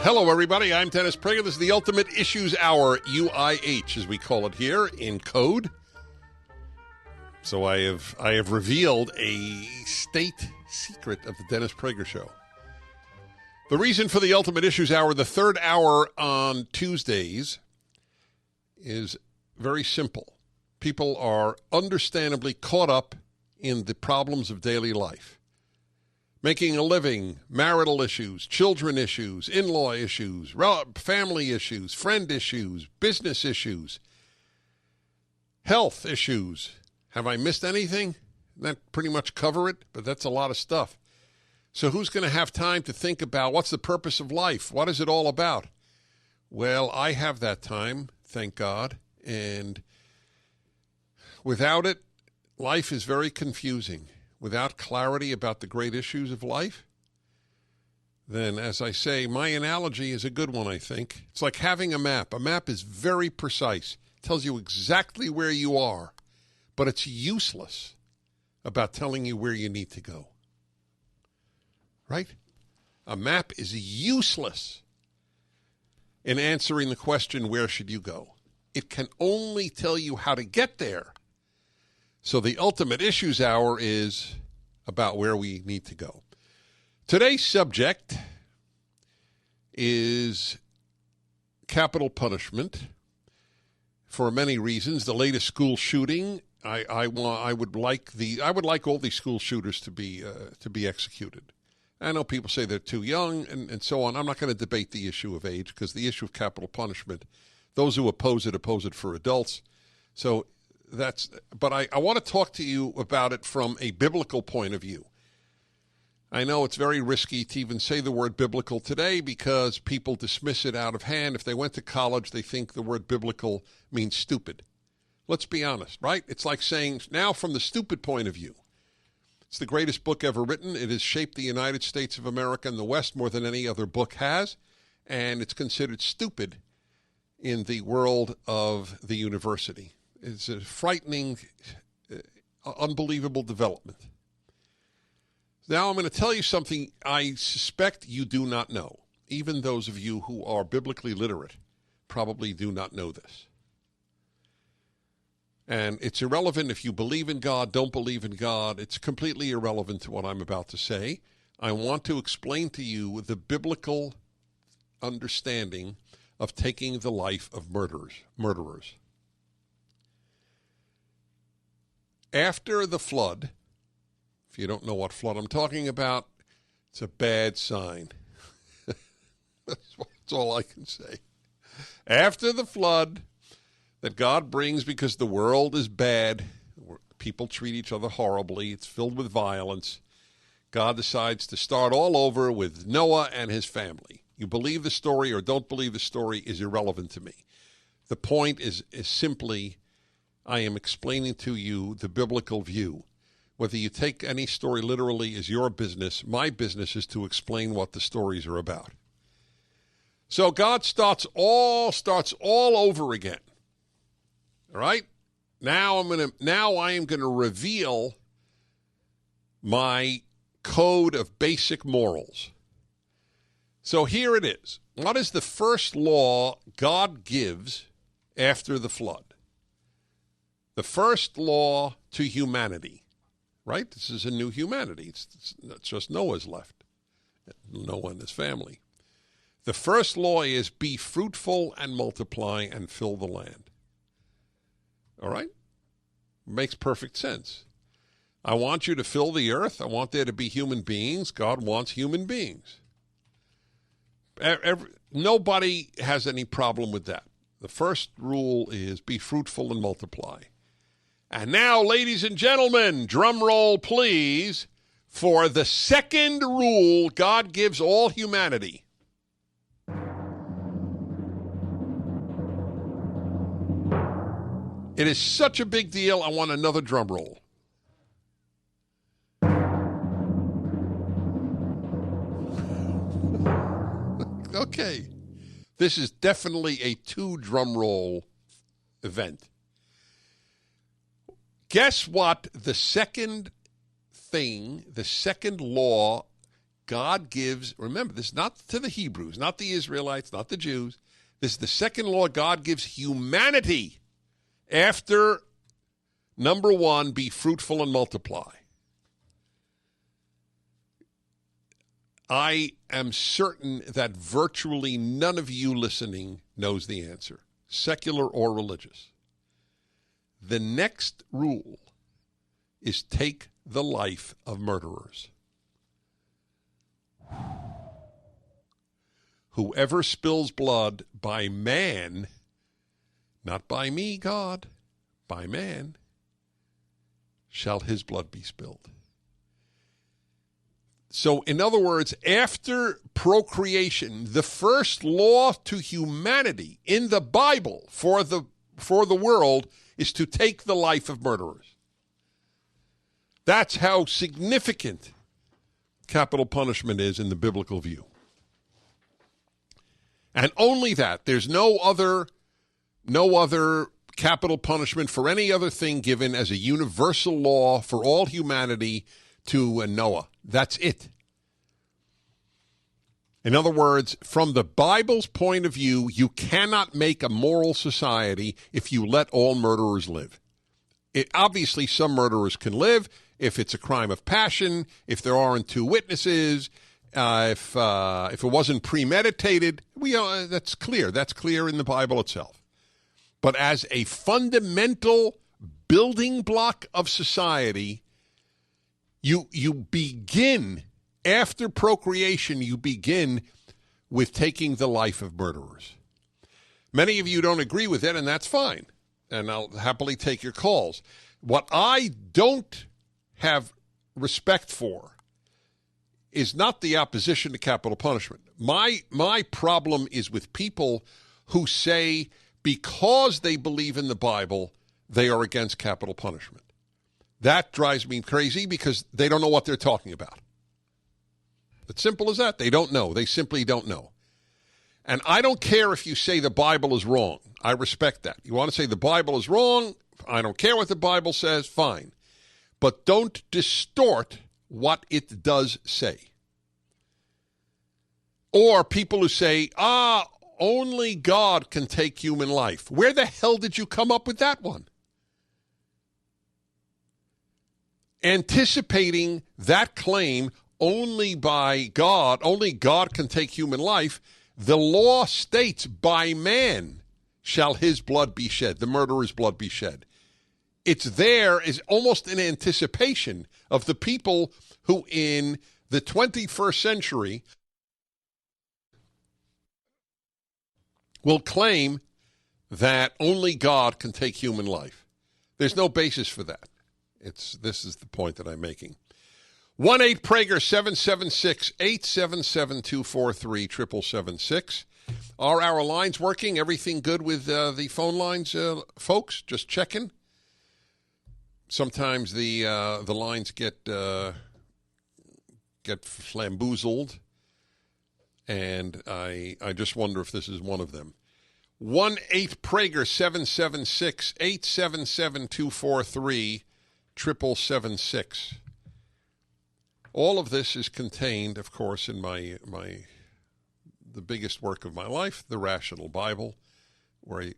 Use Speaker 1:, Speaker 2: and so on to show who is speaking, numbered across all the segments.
Speaker 1: Hello, everybody. I'm Dennis Prager. This is the Ultimate Issues Hour, UIH, as we call it here in code. So I have revealed a state secret of the Dennis Prager Show. The reason for the Ultimate Issues Hour, the third hour on Tuesdays, is very simple. People are understandably caught up in the problems of daily life. Making a living, marital issues, children issues, in-law issues, family issues, friend issues, business issues, health issues. Have I missed anything? That pretty much cover it, but that's a lot of stuff. So who's going to have time to think about what's the purpose of life? What is it all about? Well, I have that time, thank God, and without it, life is very confusing. Without clarity about the great issues of life, then, as I say, my analogy is a good one, I think. It's like having a map. A map is very precise. It tells you exactly where you are, but it's useless about telling you where you need to go. Right? A map is useless in answering the question, where should you go? It can only tell you how to get there. So the Ultimate Issues Hour is about where we need to go. Today's subject is capital punishment for many reasons. The latest school shooting, I would like all these school shooters to be executed. I know people say they're too young and so on. I'm not going to debate the issue of age because the issue of capital punishment, those who oppose it for adults. So but I want to talk to you about it from a biblical point of view. I know it's very risky to even say the word biblical today because people dismiss it out of hand. If they went to college, they think the word biblical means stupid. Let's be honest, right? It's like saying, now from the stupid point of view. It's the greatest book ever written. It has shaped the United States of America and the West more than any other book has, and it's considered stupid in the world of the university. It's a frightening, unbelievable development. Now I'm going to tell you something I suspect you do not know. Even those of you who are biblically literate probably do not know this. And it's irrelevant if you believe in God, don't believe in God. It's completely irrelevant to what I'm about to say. I want to explain to you the biblical understanding of taking the life of murderers. After the flood, if you don't know what flood I'm talking about, it's a bad sign. That's all I can say. After the flood that God brings because the world is bad, people treat each other horribly, it's filled with violence, God decides to start all over with Noah and his family. You believe the story or don't believe the story is irrelevant to me. The point is simply, I am explaining to you the biblical view. Whether you take any story literally is your business. My business is to explain what the stories are about. So God starts all over again. All right? Now I am going to reveal my code of basic morals. So here it is. What is the first law God gives after the flood? The first law to humanity, right? This is a new humanity. It's not just Noah's left, Noah and his family. The first law is be fruitful and multiply and fill the land. All right? Makes perfect sense. I want you to fill the earth. I want there to be human beings. God wants human beings. Nobody has any problem with that. The first rule is be fruitful and multiply. And now, ladies and gentlemen, drum roll, please, for the second rule God gives all humanity. It is such a big deal, I want another drum roll. Okay. This is definitely a 2 drum roll event. Guess what the second thing, the second law God gives. Remember, this is not to the Hebrews, not the Israelites, not the Jews. This is the second law God gives humanity after number one, be fruitful and multiply. I am certain that virtually none of you listening knows the answer, secular or religious. The next rule is take the life of murderers. Whoever spills blood by man, not by me, God, by man, shall his blood be spilled. So, in other words, after procreation, the first law to humanity in the Bible for the world is to take the life of murderers. That's how significant capital punishment is in the biblical view. And only that. There's no other capital punishment for any other thing given as a universal law for all humanity to Noah. That's it. In other words, from the Bible's point of view, you cannot make a moral society if you let all murderers live. Obviously, some murderers can live if it's a crime of passion, if there aren't two witnesses, if it wasn't premeditated. That's clear. That's clear in the Bible itself. But as a fundamental building block of society, you begin, after procreation, you begin with taking the life of murderers. Many of you don't agree with it, and that's fine. And I'll happily take your calls. What I don't have respect for is not the opposition to capital punishment. My problem is with people who say because they believe in the Bible, they are against capital punishment. That drives me crazy because they don't know what they're talking about. It's simple as that. They don't know. They simply don't know. And I don't care if you say the Bible is wrong. I respect that. You want to say the Bible is wrong? I don't care what the Bible says. Fine. But don't distort what it does say. Or people who say, only God can take human life. Where the hell did you come up with that one? Anticipating that claim only God can take human life, the law states by man shall his blood be shed, the murderer's blood be shed. It's there is almost an anticipation of the people who in the 21st century will claim that only God can take human life. There's no basis for that. This is the point that I'm making. 1-8-PRAGER 776-877-243-7776. Are our lines working? Everything good with the phone lines, folks? Just checking. Sometimes the lines get flamboozled, and I just wonder if this is one of them. 1-8-PRAGER 776-877-243-7776. All of this is contained, of course, in the biggest work of my life, The Rational Bible, where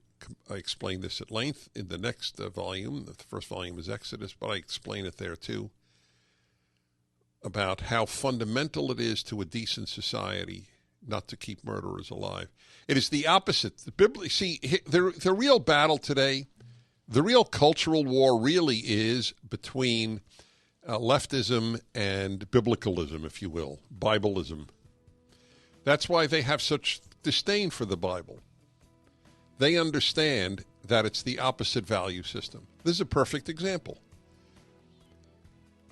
Speaker 1: I explain this at length. In the next volume, the first volume is Exodus, but I explain it there too, about how fundamental it is to a decent society not to keep murderers alive. It is the opposite. The real battle today, the real cultural war really is between leftism and biblicalism, if you will, Bibleism. That's why they have such disdain for the Bible. They understand that it's the opposite value system. This is a perfect example.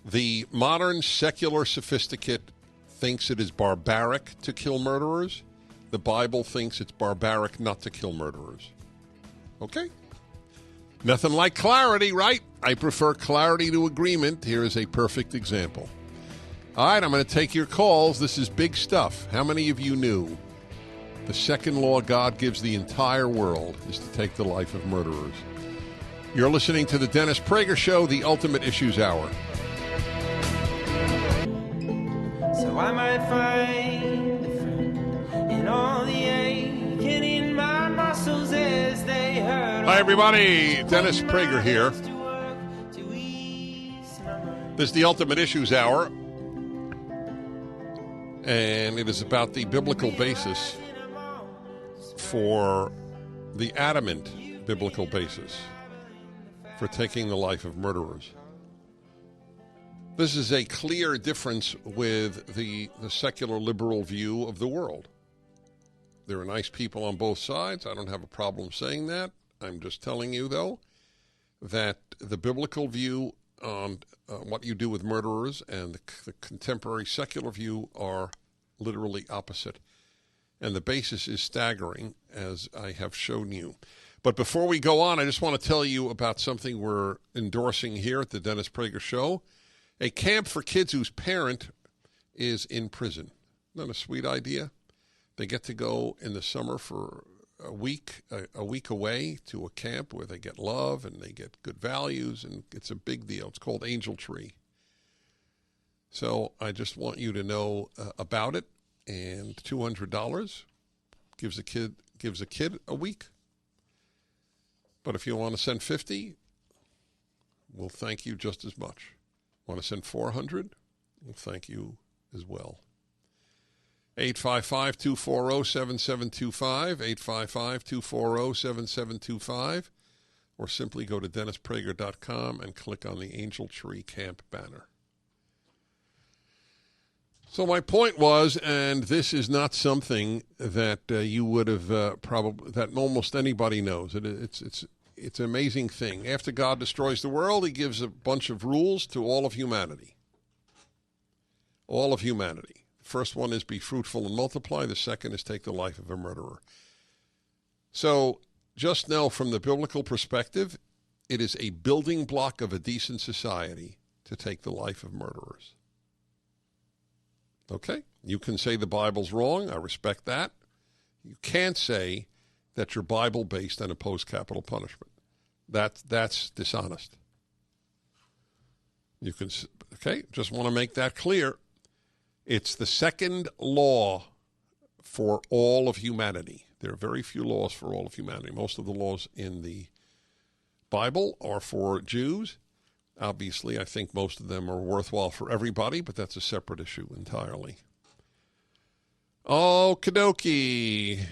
Speaker 1: The modern secular sophisticate thinks it is barbaric to kill murderers. The Bible thinks it's barbaric not to kill murderers. Okay? Nothing like clarity, right? I prefer clarity to agreement. Here is a perfect example. All right, I'm going to take your calls. This is big stuff. How many of you knew the second law God gives the entire world is to take the life of murderers? You're listening to the Dennis Prager Show, the Ultimate Issues Hour.
Speaker 2: So I might find a friend in all the aching in my muscles as they hurt.
Speaker 1: Hi, everybody. Dennis Prager here. This is the Ultimate Issues Hour, and it is about the biblical basis for the adamant biblical basis for taking the life of murderers. This is a clear difference with the secular liberal view of the world. There are nice people on both sides. I don't have a problem saying that. I'm just telling you, though, that the biblical view on what you do with murderers and the contemporary secular view are literally opposite. And the basis is staggering, as I have shown you. But before we go on, I just want to tell you about something we're endorsing here at the Dennis Prager Show. A camp for kids whose parent is in prison. Isn't that a sweet idea? They get to go in the summer for a week away to a camp where they get love and they get good values, and it's a big deal. It's called Angel Tree. So I just want you to know about it, and $200 gives a kid a week. But if you want to send $50, we'll thank you just as much. Want to send $400? We'll thank you as well. 855-240-7725, 855-240-7725, or simply go to DennisPrager.com and click on the Angel Tree Camp banner. So my point was, and this is not something that you would have probably, that almost anybody knows. It's an amazing thing. After God destroys the world, he gives a bunch of rules to all of humanity. All of humanity. First one is be fruitful and multiply. The second is take the life of a murderer. So just know from the biblical perspective, it is a building block of a decent society to take the life of murderers. Okay? You can say the Bible's wrong. I respect that. You can't say that you're Bible-based and oppose capital punishment. That's dishonest. You can, okay? Just want to make that clear. It's the second law for all of humanity. There are very few laws for all of humanity. Most of the laws in the Bible are for Jews. Obviously, I think most of them are worthwhile for everybody, but that's a separate issue entirely. Okie dokie.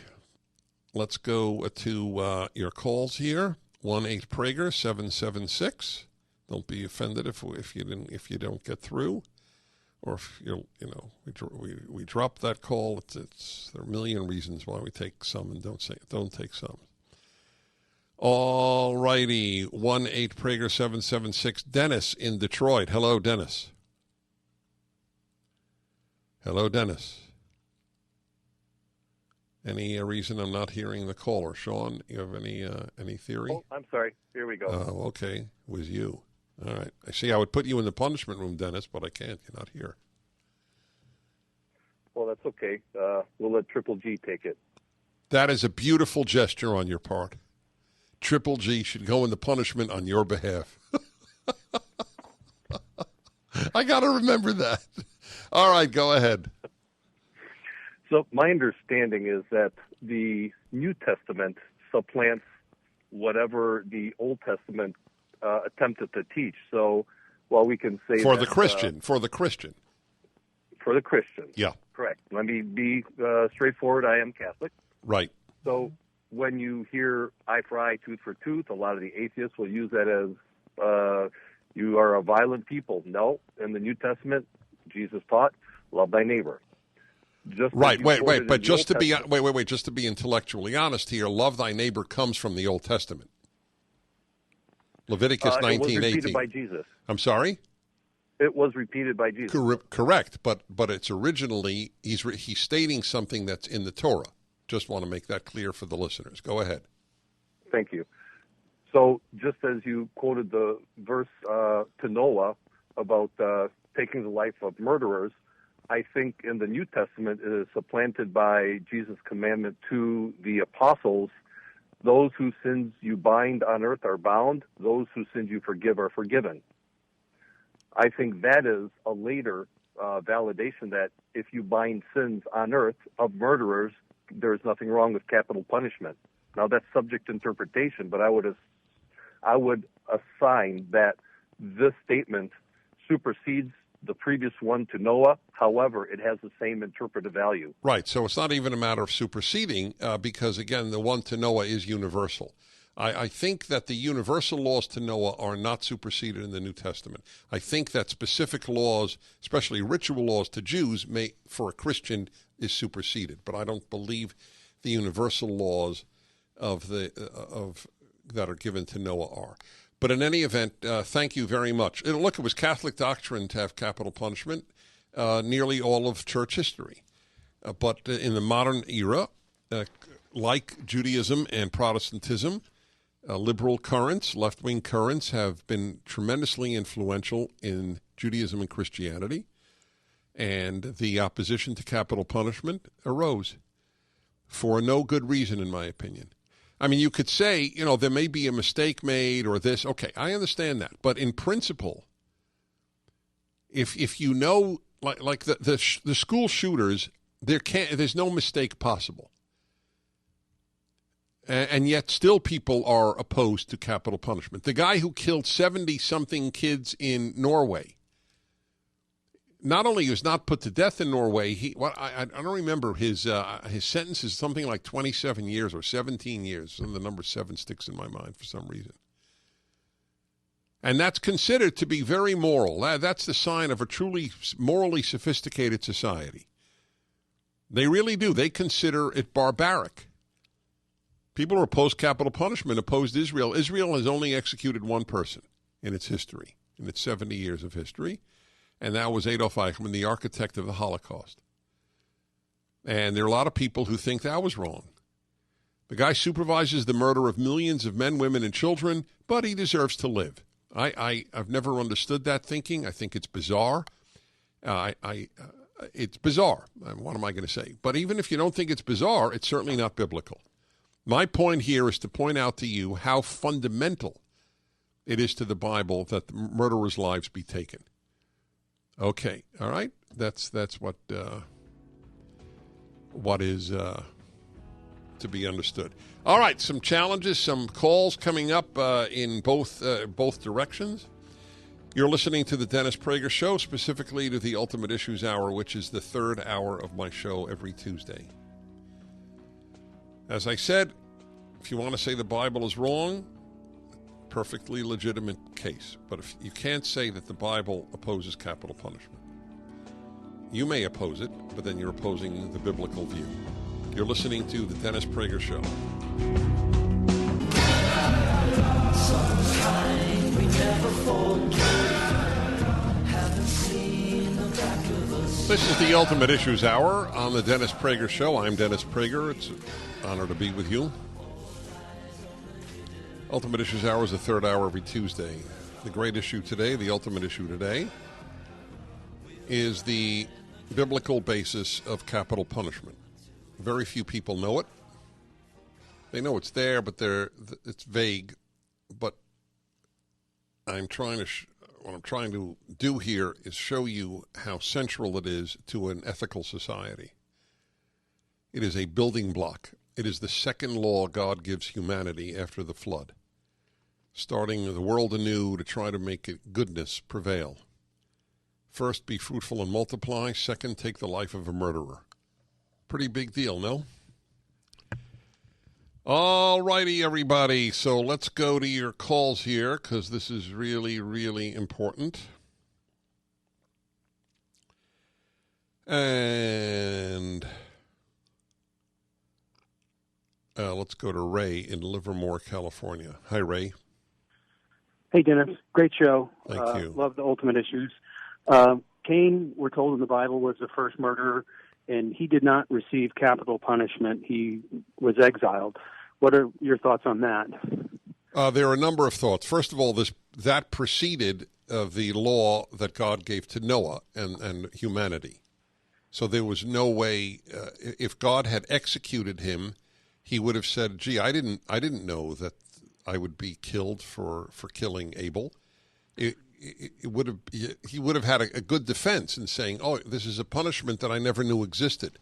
Speaker 1: Let's go to your calls here. 1-8-PRAGER-776. Don't be offended if you don't get through. Or if we drop that call, there are a million reasons why we take some and don't take some. All righty, 1-8-PRAGER-776. Dennis in Detroit. Hello, Dennis. Hello, Dennis. Any reason I'm not hearing the caller? Sean, you have any theory?
Speaker 3: Oh, I'm sorry. Here we go.
Speaker 1: Oh, okay. It was you. All right. I see I would put you in the punishment room, Dennis, but I can't. You're not here.
Speaker 3: Well, that's okay. We'll let Triple G take it.
Speaker 1: That is a beautiful gesture on your part. Triple G should go in the punishment on your behalf. I got to remember that. All right, go ahead.
Speaker 3: So my understanding is that the New Testament supplants whatever the Old Testament attempted to teach. So while we can say
Speaker 1: for the Christian. Yeah.
Speaker 3: Correct. Let me be straightforward. I am Catholic.
Speaker 1: Right.
Speaker 3: So when you hear eye for eye, tooth for tooth, a lot of the atheists will use that as you are a violent people. No, in the New Testament, Jesus taught, love thy neighbor.
Speaker 1: Right. But just to be intellectually honest here, love thy neighbor comes from the Old Testament. Leviticus 19:18.
Speaker 3: It was repeated by Jesus.
Speaker 1: I'm sorry?
Speaker 3: It was repeated by Jesus.
Speaker 1: Correct, but it's originally he's stating something that's in the Torah. Just want to make that clear for the listeners. Go ahead.
Speaker 3: Thank you. So just as you quoted the verse to Noah about taking the life of murderers, I think in the New Testament it is supplanted by Jesus' commandment to the apostles, those whose sins you bind on earth are bound, those whose sins you forgive are forgiven. I think that is a later validation that if you bind sins on earth of murderers, there's nothing wrong with capital punishment. Now that's subject to interpretation, but I would assign that this statement supersedes the previous one to Noah. However, it has the same interpretive value.
Speaker 1: Right. So it's not even a matter of superseding because, again, the one to Noah is universal. I think that the universal laws to Noah are not superseded in the New Testament. I think that specific laws, especially ritual laws to Jews, for a Christian is superseded. But I don't believe the universal laws that are given to Noah are. But in any event, thank you very much. And look, it was Catholic doctrine to have capital punishment nearly all of church history. But in the modern era, like Judaism and Protestantism, liberal currents, left-wing currents have been tremendously influential in Judaism and Christianity, and the opposition to capital punishment arose for no good reason, in my opinion. I mean, you could say, there may be a mistake made or this. Okay, I understand that. But in principle, if you know, like the school shooters, there's no mistake possible. And yet still people are opposed to capital punishment. The guy who killed 70-something kids in Norway, not only was not put to death in Norway, I don't remember, his sentence is something like 27 years or 17 years. And the number 7 sticks in my mind for some reason. And that's considered to be very moral. That's the sign of a truly morally sophisticated society. They really do. They consider it barbaric. People who oppose capital punishment opposed Israel. Israel has only executed one person in its history, in its 70 years of history, and that was Adolf Eichmann, the architect of the Holocaust. And there are a lot of people who think that was wrong. The guy supervises the murder of millions of men, women, and children, but he deserves to live. I've never understood that thinking. I think it's bizarre. It's bizarre. What am I going to say? But even if you don't think it's bizarre, it's certainly not biblical. My point here is to point out to you how fundamental it is to the Bible that the murderers' lives be taken. Okay, all right? That's what is to be understood. All right, some challenges, some calls coming up in both directions. You're listening to the Dennis Prager Show, specifically to the Ultimate Issues Hour, which is the third hour of my show every Tuesday. As I said, if you want to say the Bible is wrong, perfectly legitimate case. But if you can't say that the Bible opposes capital punishment. You may oppose it, but then you're opposing the biblical view. You're listening to the Dennis Prager Show. This is the Ultimate Issues Hour on the Dennis Prager Show. I'm Dennis Prager. It's an honor to be with you. Ultimate Issues Hour is the third hour every Tuesday. The great issue today, the ultimate issue today, is the biblical basis of capital punishment. Very few people know it. They know it's there, but it's vague. But what I'm trying to do here is show you how central it is to an ethical society. It is a building block. It is the second law God gives humanity after the flood, starting the world anew to try to make goodness prevail. First, be fruitful and multiply. Second, take the life of a murderer. Pretty big deal, no? All righty, everybody. So let's go to your calls here because this is really, really important. And let's go to Ray in Livermore, California. Hi, Ray.
Speaker 4: Hey, Dennis. Great show.
Speaker 1: Thank you.
Speaker 4: Love the ultimate issues. Cain, we're told in the Bible, was the first murderer, and he did not receive capital punishment. He was exiled. What are your thoughts on that?
Speaker 1: There are a number of thoughts. First of all, that preceded the law that God gave to Noah and humanity. So there was no way, if God had executed him, he would have said, gee, I didn't know that I would be killed for killing Abel. he would have had a good defense in saying, "Oh, this is a punishment that I never knew existed."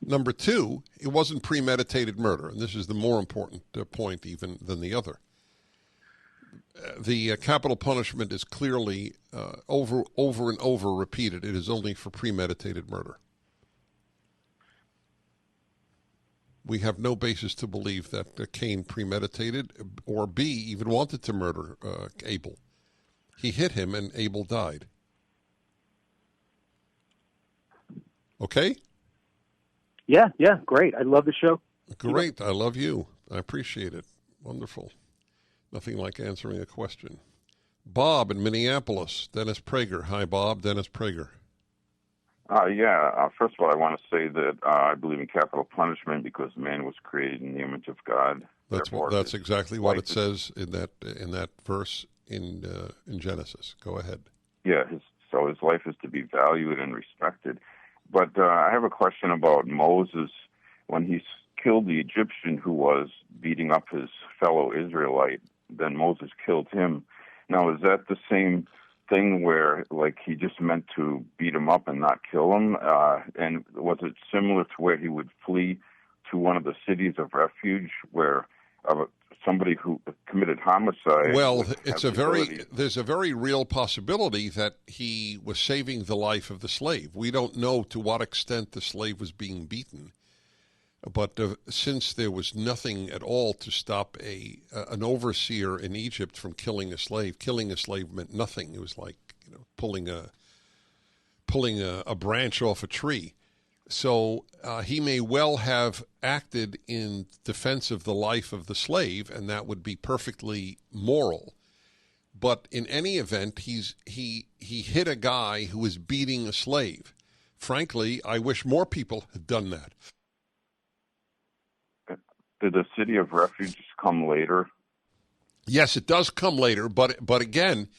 Speaker 1: Number two, it wasn't premeditated murder, and this is the more important point even than the other. The capital punishment is clearly over and over repeated. It is only for premeditated murder. We have no basis to believe that Cain premeditated or B, even wanted to murder Abel. He hit him and Abel died. Okay?
Speaker 4: Yeah, great. I love the show.
Speaker 1: Great. I love you. I appreciate it. Wonderful. Nothing like answering a question. Bob in Minneapolis. Dennis Prager. Hi, Bob. Dennis Prager.
Speaker 5: First of all, I want to say that I believe in capital punishment because man was created in the image of God.
Speaker 1: That's exactly what it says in that verse in Genesis. Go ahead.
Speaker 5: Yeah, so his life is to be valued and respected. But I have a question about Moses when he killed the Egyptian who was beating up his fellow Israelite. Then Moses killed him. Now, is that the same thing where, like, he just meant to beat him up and not kill him? And was it similar to where he would flee to one of the cities of refuge where somebody who committed homicide?
Speaker 1: Well, there's a very real possibility that he was saving the life of the slave. We don't know to what extent the slave was being beaten. But since there was nothing at all to stop an overseer in Egypt from killing a slave meant nothing. It was like pulling a branch off a tree. So he may well have acted in defense of the life of the slave, and that would be perfectly moral. But in any event, he hit a guy who was beating a slave. Frankly, I wish more people had done that.
Speaker 5: Did the city of refuge come later?
Speaker 1: Yes, it does come later, but again,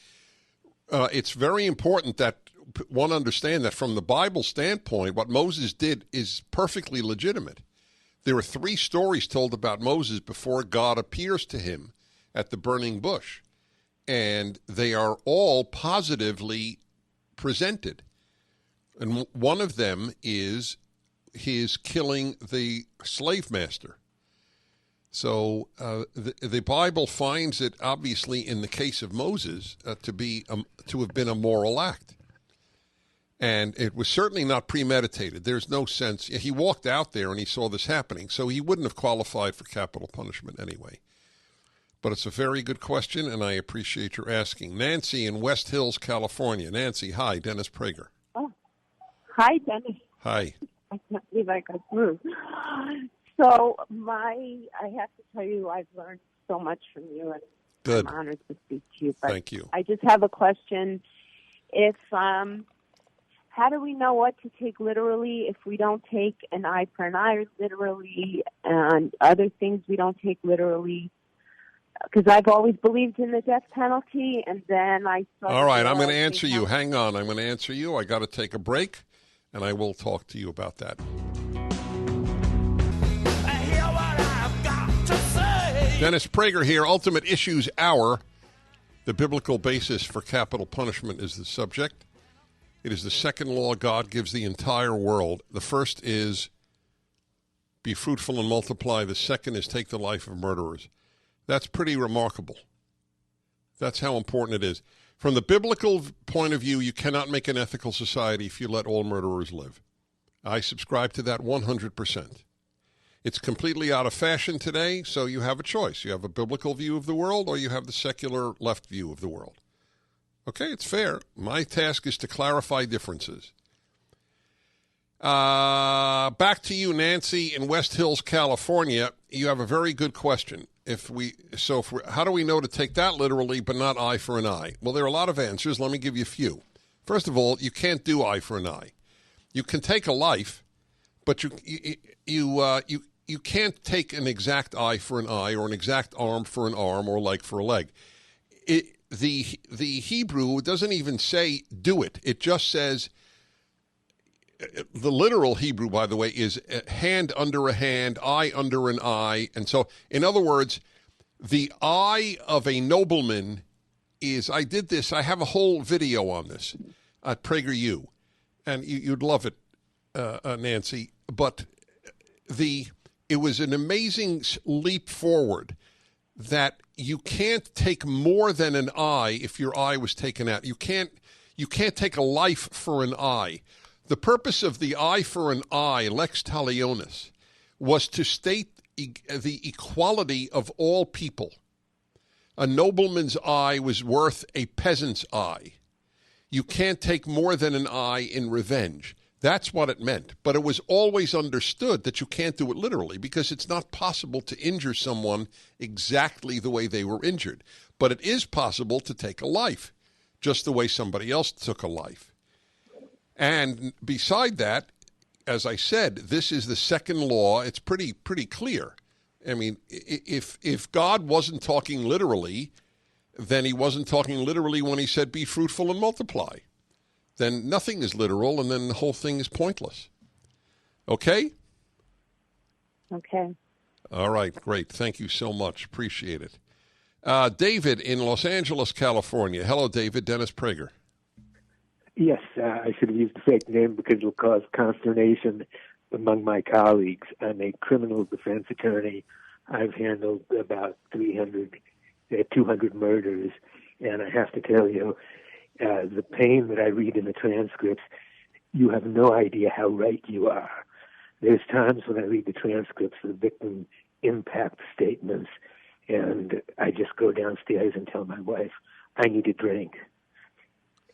Speaker 1: it's very important that one understand that from the Bible standpoint, what Moses did is perfectly legitimate. There are 3 stories told about Moses before God appears to him at the burning bush, and they are all positively presented. And one of them is his killing the slave master. So the Bible finds it, obviously, in the case of Moses, to have been a moral act. And it was certainly not premeditated. There's no sense. He walked out there and he saw this happening, so he wouldn't have qualified for capital punishment anyway. But it's a very good question, and I appreciate your asking. Nancy in West Hills, California. Nancy, hi. Dennis Prager.
Speaker 6: Oh, hi, Dennis.
Speaker 1: Hi.
Speaker 6: I can't believe I got through. So I have to tell you, I've learned so much from you, and
Speaker 1: Good.
Speaker 6: I'm honored to speak to you. But
Speaker 1: Thank you.
Speaker 6: I just have a question. If how do we know what to take literally if we don't take an eye for an eye literally, and other things we don't take literally? Because I've always believed in the death penalty, and then I started.
Speaker 1: All right, I'm going to answer you. Hang on, I'm going to answer you. I got to take a break, and I will talk to you about that. Dennis Prager here, Ultimate Issues Hour. The biblical basis for capital punishment is the subject. It is the second law God gives the entire world. The first is be fruitful and multiply. The second is take the life of murderers. That's pretty remarkable. That's how important it is. From the biblical point of view, you cannot make an ethical society if you let all murderers live. I subscribe to that 100%. It's completely out of fashion today, so you have a choice. You have a biblical view of the world, or you have the secular left view of the world. Okay, it's fair. My task is to clarify differences. Back to you, Nancy, in West Hills, California. You have a very good question. How do we know to take that literally, but not eye for an eye? Well, there are a lot of answers. Let me give you a few. First of all, you can't do eye for an eye. You can take a life, but you can't take an exact eye for an eye or an exact arm for an arm or leg for a leg. The Hebrew doesn't even say do it. It just says, the literal Hebrew, by the way, is hand under a hand, eye under an eye. And so, in other words, the eye of a nobleman is I did this. I have a whole video on this at PragerU, and you'd love it, Nancy. But it was an amazing leap forward that you can't take more than an eye if your eye was taken out. You can't take a life for an eye. The purpose of the eye for an eye, lex talionis, was to state the equality of all people. A nobleman's eye was worth a peasant's eye. You can't take more than an eye in revenge. That's what it meant. But it was always understood that you can't do it literally because it's not possible to injure someone exactly the way they were injured. But it is possible to take a life, just the way somebody else took a life. And beside that, as I said, this is the second law. It's pretty clear. I mean, if God wasn't talking literally, then he wasn't talking literally when he said, be fruitful and multiply. Then nothing is literal, and then the whole thing is pointless. Okay?
Speaker 6: Okay.
Speaker 1: All right, great. Thank you so much. Appreciate it. David in Los Angeles, California. Hello, David. Dennis Prager.
Speaker 7: Yes, I should have used the fake name because it'll cause consternation among my colleagues. I'm a criminal defense attorney. I've handled about 200 murders, and I have to tell you, the pain that I read in the transcripts, you have no idea how right you are. There's times when I read the transcripts, the victim impact statements, and I just go downstairs and tell my wife, I need a drink.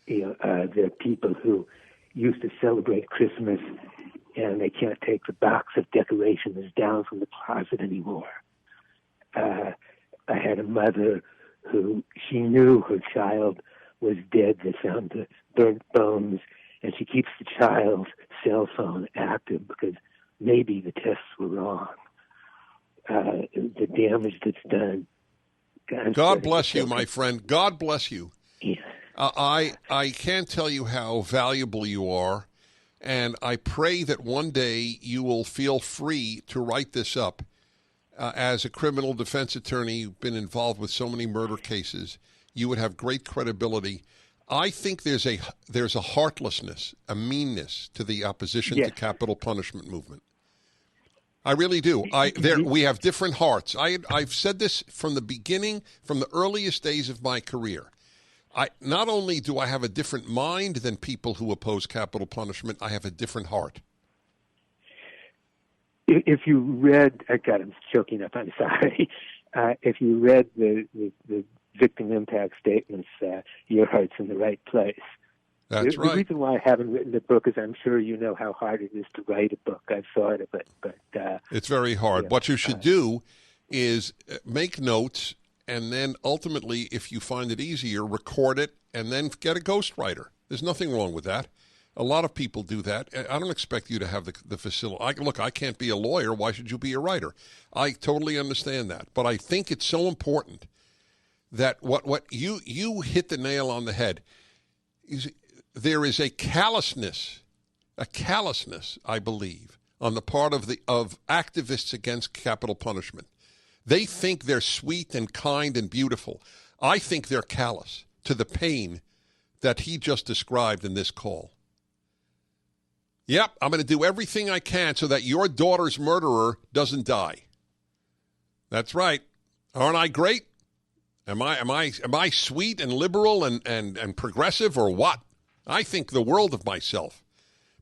Speaker 7: There are people who used to celebrate Christmas and they can't take the box of decorations down from the closet anymore. I had a mother who, she knew her child was dead. They found the burnt bones, and she keeps the child's cell phone active because maybe the tests were wrong. The damage that's done.
Speaker 1: God bless you, my friend. God bless you.
Speaker 7: Yeah.
Speaker 1: I can't tell you how valuable you are, and I pray that one day you will feel free to write this up. As a criminal defense attorney, you've been involved with so many murder cases. You would have great credibility. I think there's a heartlessness, a meanness to the opposition to capital punishment movement. I really do. We have different hearts. I've said this from the beginning, from the earliest days of my career. Not only do I have a different mind than people who oppose capital punishment, I have a different heart.
Speaker 7: If you read, God, I'm choking up, I'm sorry. If you read the victim impact statements, your heart's in the right place.
Speaker 1: That's right.
Speaker 7: The reason why I haven't written the book is I'm sure you know how hard it is to write a book. I've thought of it, but
Speaker 1: it's very hard. What you should do is make notes, and then ultimately, if you find it easier, record it, and then get a ghostwriter. There's nothing wrong with that. A lot of people do that. I don't expect you to have the facility. Look, I can't be a lawyer. Why should you be a writer? I totally understand that. But I think it's so important that what you hit the nail on the head. There is a callousness, I believe, on the part of activists against capital punishment. They think they're sweet and kind and beautiful. I think they're callous to the pain that he just described in this call. Yep, I'm going to do everything I can so that your daughter's murderer doesn't die. That's right. Aren't I great? Am I sweet and liberal and progressive or what? I think the world of myself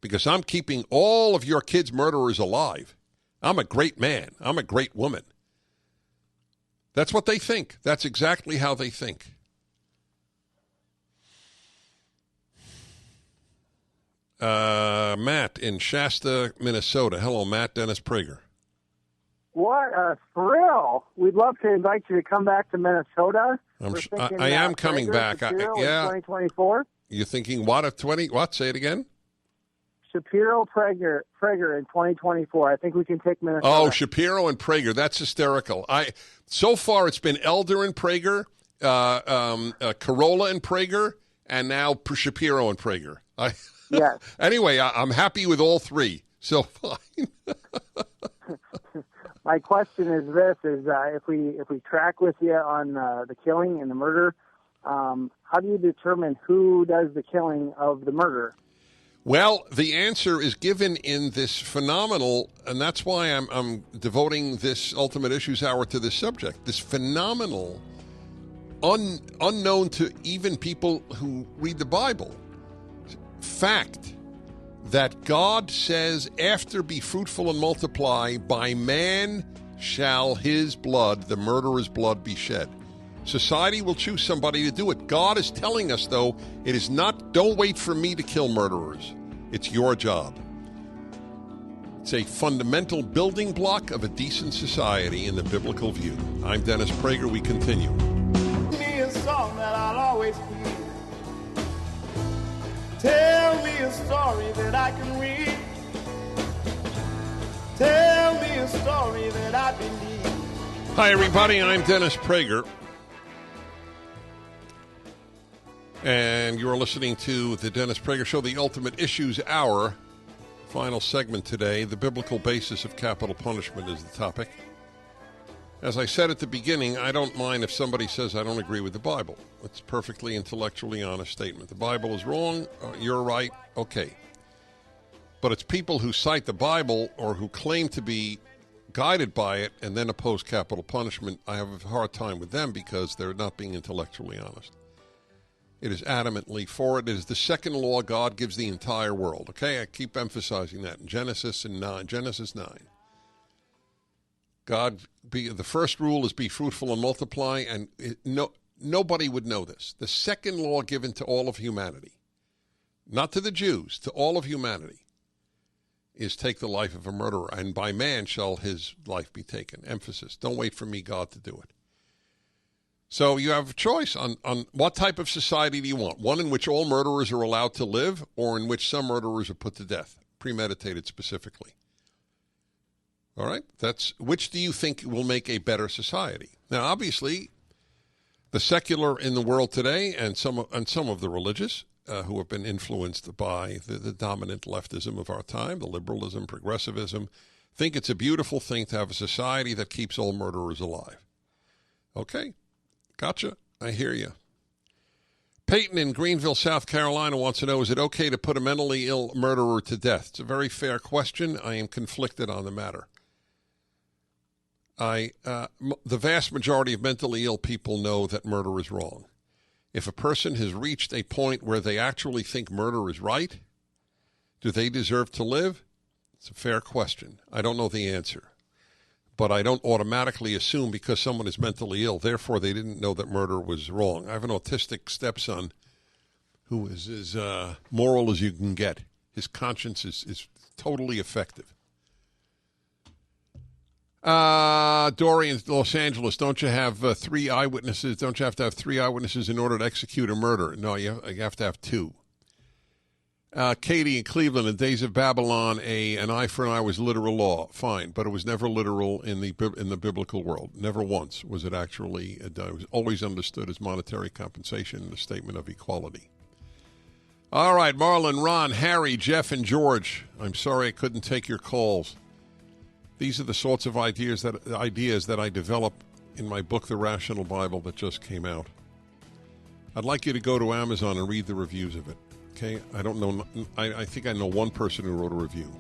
Speaker 1: because I'm keeping all of your kids' murderers alive. I'm a great man. I'm a great woman. That's what they think. That's exactly how they think. Matt in Shasta, Minnesota. Hello, Matt. Dennis Prager.
Speaker 8: What a thrill. We'd love to invite you to come back to Minnesota.
Speaker 1: I am coming back.
Speaker 8: Shapiro in 2024.
Speaker 1: You're thinking what of 20? What? Say it again.
Speaker 8: Shapiro Prager in 2024. I think we can take Minnesota.
Speaker 1: Oh, Shapiro and Prager. That's hysterical. So far it's been Elder and Prager, Carolla and Prager, and now Shapiro and Prager.
Speaker 8: Yes.
Speaker 1: Anyway, I'm happy with all three. So fine.
Speaker 8: My question is this: if we track with you on the killing and the murder how do you determine who does the killing of the murderer?
Speaker 1: Well, the answer is given in this phenomenal, and that's why I'm devoting this Ultimate Issues Hour to this subject, this phenomenal, unknown to even people who read the Bible, fact that God says, after be fruitful and multiply, by man shall his blood, the murderer's blood, be shed. Society will choose somebody to do it. God is telling us, though, it is not, don't wait for me to kill murderers. It's your job. It's a fundamental building block of a decent society in the biblical view. I'm Dennis Prager. We continue.
Speaker 2: Me a song that I'll always hear. Tell me a story that I can read. Tell me a story that I believe.
Speaker 1: Hi, everybody. I'm Dennis Prager. And you're listening to the Dennis Prager Show, the Ultimate Issues Hour. Final segment today. The biblical basis of capital punishment is the topic. As I said at the beginning, I don't mind if somebody says I don't agree with the Bible. It's a perfectly intellectually honest statement. The Bible is wrong, you're right, okay. But it's people who cite the Bible or who claim to be guided by it and then oppose capital punishment. I have a hard time with them because they're not being intellectually honest. It is adamantly for it. It is the second law God gives the entire world. Okay, I keep emphasizing that in Genesis 9. The first rule is be fruitful and multiply, and nobody would know this. The second law given to all of humanity, not to the Jews, to all of humanity, is take the life of a murderer, and by man shall his life be taken. Emphasis. Don't wait for me, God, to do it. So you have a choice on what type of society do you want? One in which all murderers are allowed to live, or in which some murderers are put to death, premeditated specifically. All right? Which do you think will make a better society? Now, obviously, the secular in the world today and some of the religious who have been influenced by the dominant leftism of our time, the liberalism, progressivism, think it's a beautiful thing to have a society that keeps all murderers alive. Okay. Gotcha. I hear you. Peyton in Greenville, South Carolina wants to know, is it okay to put a mentally ill murderer to death? It's a very fair question. I am conflicted on the matter. The vast majority of mentally ill people know that murder is wrong. If a person has reached a point where they actually think murder is right, do they deserve to live? It's a fair question. I don't know the answer. But I don't automatically assume because someone is mentally ill, therefore they didn't know that murder was wrong. I have an autistic stepson who is as moral as you can get. His conscience is totally effective. Dory in Los Angeles, don't you have 3 eyewitnesses? Don't you have to have 3 eyewitnesses in order to execute a murder? No, you have to have 2. Katie in Cleveland, in Days of Babylon, an eye for an eye was literal law. Fine, but it was never literal in the biblical world. Never once was it actually done. It was always understood as monetary compensation in the statement of equality. All right, Marlon, Ron, Harry, Jeff, and George. I'm sorry I couldn't take your calls. These are the sorts of ideas that I develop in my book, The Rational Bible, that just came out. I'd like you to go to Amazon and read the reviews of it. Okay, I don't know. I think I know one person who wrote a review.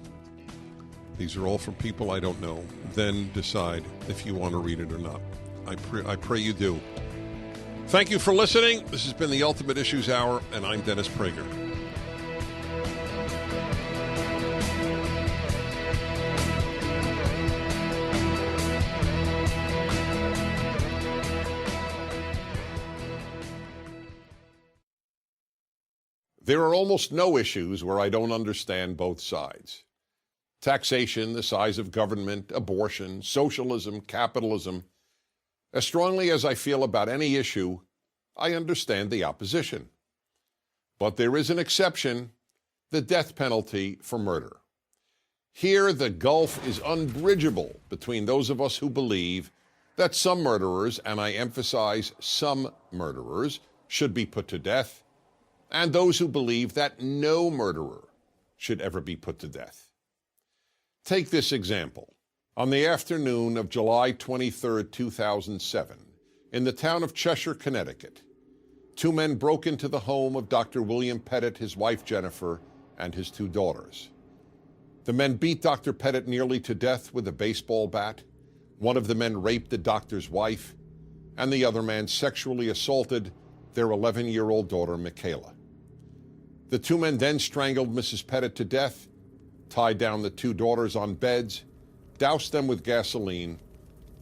Speaker 1: These are all from people I don't know. Then decide if you want to read it or not. I pray you do. Thank you for listening. This has been the Ultimate Issues Hour, and I'm Dennis Prager. There are almost no issues where I don't understand both sides. Taxation, the size of government, abortion, socialism, capitalism. As strongly as I feel about any issue, I understand the opposition. But there is an exception, the death penalty for murder. Here, the gulf is unbridgeable between those of us who believe that some murderers, and I emphasize some murderers, should be put to death, and those who believe that no murderer should ever be put to death. Take this example. On the afternoon of July 23, 2007, in the town of Cheshire, Connecticut, two men broke into the home of Dr. William Pettit, his wife Jennifer, and his two daughters. The men beat Dr. Pettit nearly to death with a baseball bat. One of the men raped the doctor's wife, and the other man sexually assaulted their 11-year-old daughter, Michaela. The two men then strangled Mrs. Pettit to death, tied down the two daughters on beds, doused them with gasoline,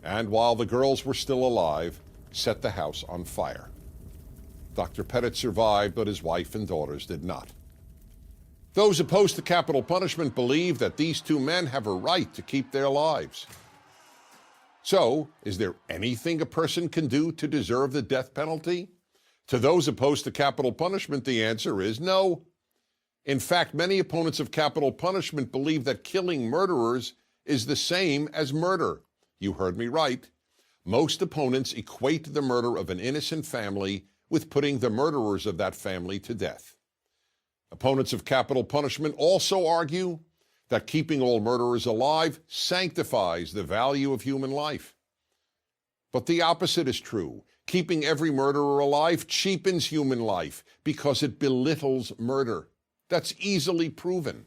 Speaker 1: and while the girls were still alive, set the house on fire. Dr. Pettit survived, but his wife and daughters did not. Those opposed to capital punishment believe that these two men have a right to keep their lives. So, is there anything a person can do to deserve the death penalty? To those opposed to capital punishment, the answer is no. In fact, many opponents of capital punishment believe that killing murderers is the same as murder. You heard me right. Most opponents equate the murder of an innocent family with putting the murderers of that family to death. Opponents of capital punishment also argue that keeping all murderers alive sanctifies the value of human life. But the opposite is true. Keeping every murderer alive cheapens human life because it belittles murder. That's easily proven.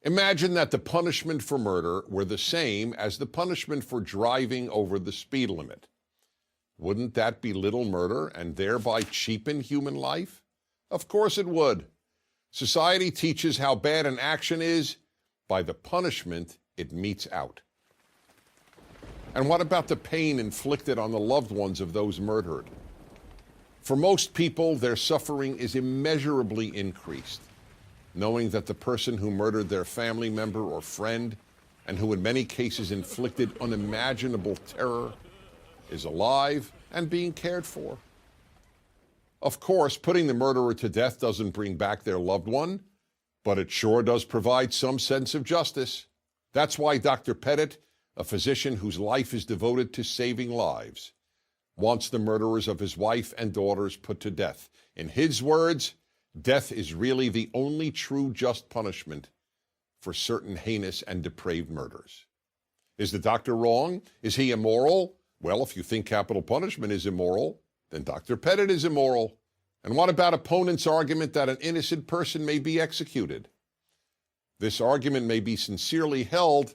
Speaker 1: Imagine that the punishment for murder were the same as the punishment for driving over the speed limit. Wouldn't that belittle murder and thereby cheapen human life? Of course it would. Society teaches how bad an action is by the punishment it metes out. And what about the pain inflicted on the loved ones of those murdered? For most people, their suffering is immeasurably increased, knowing that the person who murdered their family member or friend, and who in many cases inflicted unimaginable terror, is alive and being cared for. Of course, putting the murderer to death doesn't bring back their loved one, but it sure does provide some sense of justice. That's why Dr. Pettit, a physician whose life is devoted to saving lives, wants the murderers of his wife and daughters put to death. In his words, death is really the only true just punishment for certain heinous and depraved murders. Is the doctor wrong? Is he immoral? Well, if you think capital punishment is immoral, then Dr. Pettit is immoral. And what about opponents' argument that an innocent person may be executed? This argument may be sincerely held,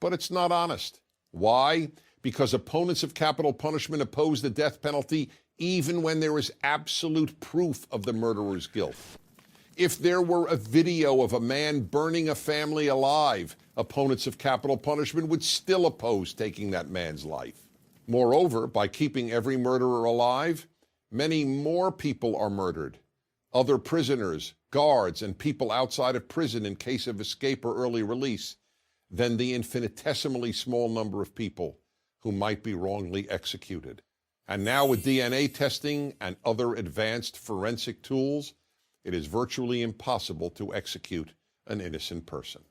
Speaker 1: but it's not honest. Why? Because opponents of capital punishment oppose the death penalty even when there is absolute proof of the murderer's guilt. If there were a video of a man burning a family alive, opponents of capital punishment would still oppose taking that man's life. Moreover, by keeping every murderer alive, many more people are murdered. Other prisoners, guards, and people outside of prison in case of escape or early release than the infinitesimally small number of people who might be wrongly executed. And now with DNA testing and other advanced forensic tools, it is virtually impossible to execute an innocent person.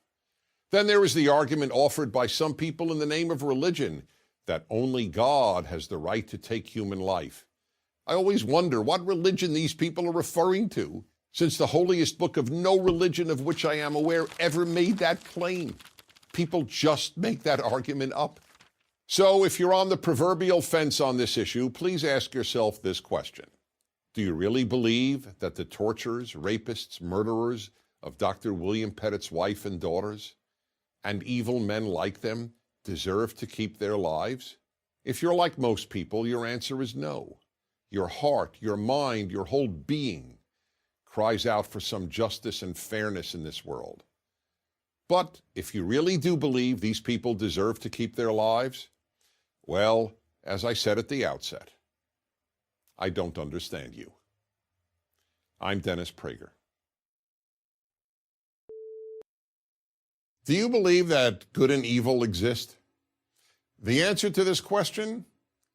Speaker 1: Then there is the argument offered by some people in the name of religion that only God has the right to take human life. I always wonder what religion these people are referring to, since the holiest book of no religion of which I am aware ever made that claim. People just make that argument up. So if you're on the proverbial fence on this issue, please ask yourself this question. Do you really believe that the torturers, rapists, murderers of Dr. William Pettit's wife and daughters, and evil men like them, deserve to keep their lives? If you're like most people, your answer is no. Your heart, your mind, your whole being cries out for some justice and fairness in this world. But if you really do believe these people deserve to keep their lives, well, as I said at the outset, I don't understand you. I'm Dennis Prager. Do you believe that good and evil exist? The answer to this question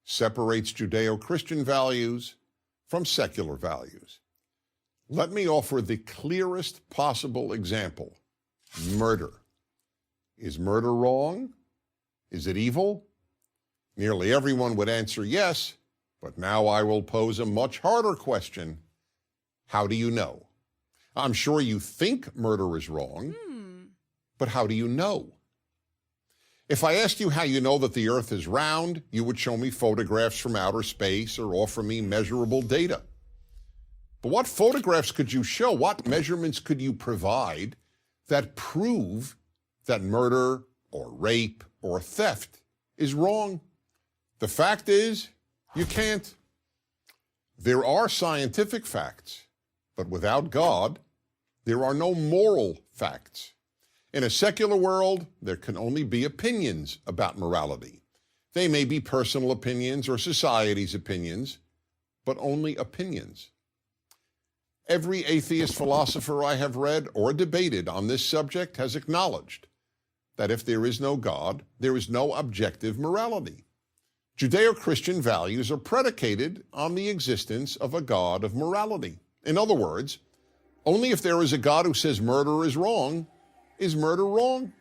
Speaker 1: separates Judeo-Christian values from secular values. Let me offer the clearest possible example. Murder. Is murder wrong? Is it evil? Nearly everyone would answer yes, but now I will pose a much harder question. How do you know? I'm sure you think murder is wrong, but how do you know? If I asked you how you know that the earth is round, you would show me photographs from outer space or offer me measurable data. But what photographs could you show? What measurements could you provide that prove that murder or rape or theft is wrong? The fact is, you can't. There are scientific facts, but without God, there are no moral facts. In a secular world, there can only be opinions about morality. They may be personal opinions or society's opinions, but only opinions. Every atheist philosopher I have read or debated on this subject has acknowledged that if there is no God, there is no objective morality. Judeo-Christian values are predicated on the existence of a God of morality. In other words, only if there is a God who says murder is murder wrong.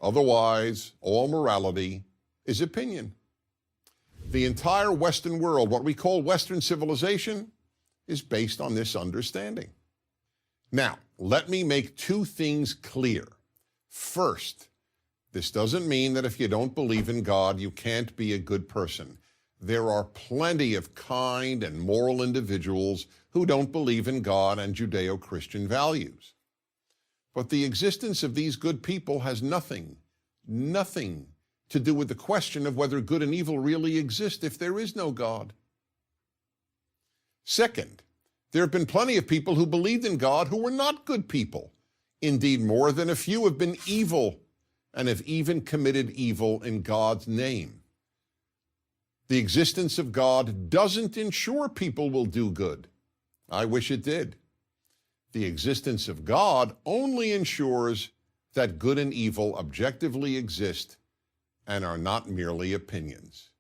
Speaker 1: Otherwise, all morality is opinion. The entire Western world, what we call Western civilization, is based on this understanding. Now, let me make two things clear. First, this doesn't mean that if you don't believe in God, you can't be a good person. There are plenty of kind and moral individuals who don't believe in God and Judeo-Christian values. But the existence of these good people has nothing to do with the question of whether good and evil really exist if there is no God. Second, there have been plenty of people who believed in God who were not good people. Indeed, more than a few have been evil and have even committed evil in God's name. The existence of God doesn't ensure people will do good. I wish it did. The existence of God only ensures that good and evil objectively exist and are not merely opinions.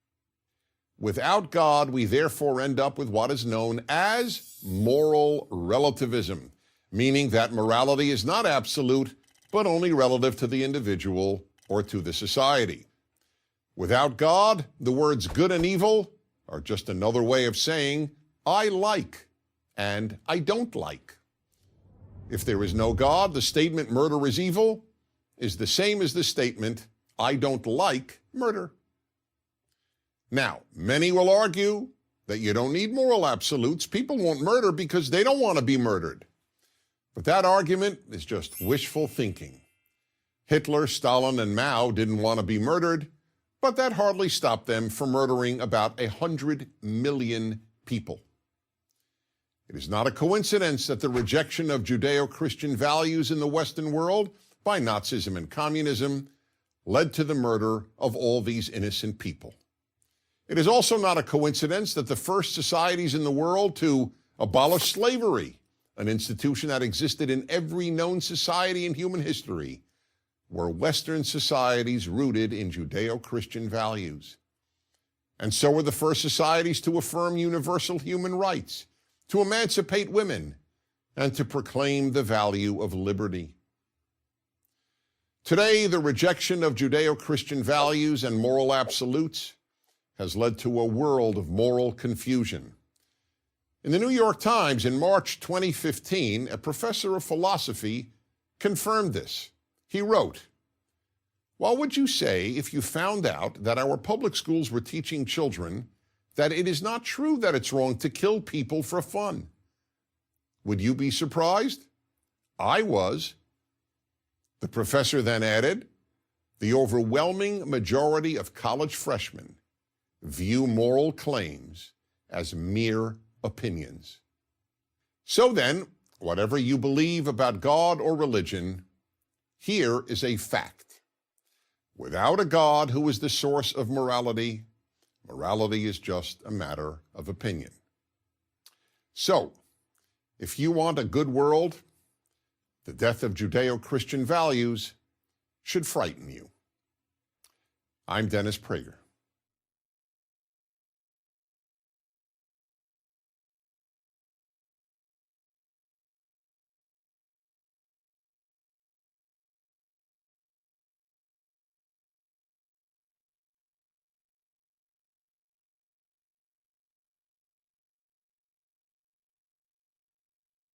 Speaker 1: Without God, we therefore end up with what is known as moral relativism, meaning that morality is not absolute, but only relative to the individual or to the society. Without God, the words good and evil are just another way of saying I like and I don't like. If there is no God, the statement murder is evil is the same as the statement I don't like murder. Now, many will argue that you don't need moral absolutes. People won't murder because they don't want to be murdered. But that argument is just wishful thinking. Hitler, Stalin, and Mao didn't want to be murdered, but that hardly stopped them from murdering about 100 million people. It is not a coincidence that the rejection of Judeo-Christian values in the Western world by Nazism and communism led to the murder of all these innocent people. It is also not a coincidence that the first societies in the world to abolish slavery, an institution that existed in every known society in human history, were Western societies rooted in Judeo-Christian values. And so were the first societies to affirm universal human rights, to emancipate women, and to proclaim the value of liberty. Today, the rejection of Judeo-Christian values and moral absolutes has led to a world of moral confusion. In the New York Times in March 2015, a professor of philosophy confirmed this. He wrote, "What would you say if you found out that our public schools were teaching children that it is not true that it's wrong to kill people for fun? Would you be surprised? I was." The professor then added, "The overwhelming majority of college freshmen view moral claims as mere opinions." So then, whatever you believe about God or religion, here is a fact. Without a God who is the source of morality, morality is just a matter of opinion. So, if you want a good world, the death of Judeo-Christian values should frighten you. I'm Dennis Prager.